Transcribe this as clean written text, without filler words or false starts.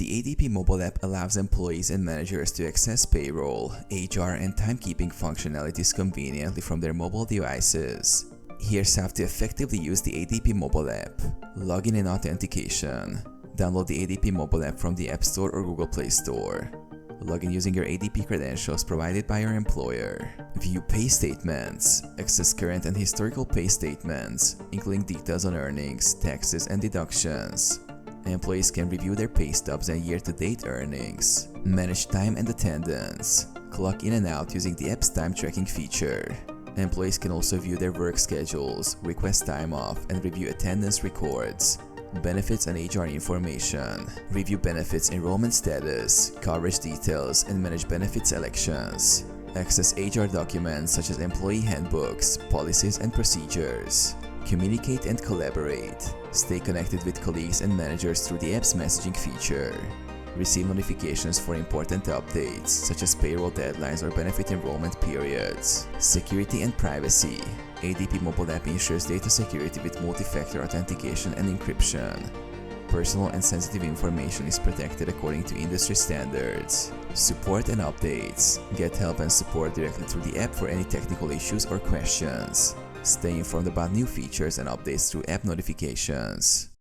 The ADP mobile app allows employees and managers to access payroll, HR, and timekeeping functionalities conveniently from their mobile devices. Here's how to effectively use the ADP mobile app. Login and authentication. Download the ADP mobile app from the App Store or Google Play Store. Log in using your ADP credentials provided by your employer. View pay statements. Access current and historical pay statements, including details on earnings, taxes, and deductions. Employees can review their pay stubs and year-to-date earnings. Manage time and attendance. Clock in and out using the app's time tracking feature. Employees can also view their work schedules, request time off, and review attendance records. Benefits and HR information. Review benefits enrollment status, coverage details, and manage benefits elections. Access HR documents such as employee handbooks, policies, and procedures. Communicate and collaborate. Stay connected with colleagues and managers through the app's messaging feature. Receive notifications for important updates, such as payroll deadlines or benefit enrollment periods. Security and privacy. ADP mobile app ensures data security with multi-factor authentication and encryption. Personal and sensitive information is protected according to industry standards. Support and updates. Get help and support directly through the app for any technical issues or questions. Stay informed about new features and updates through app notifications.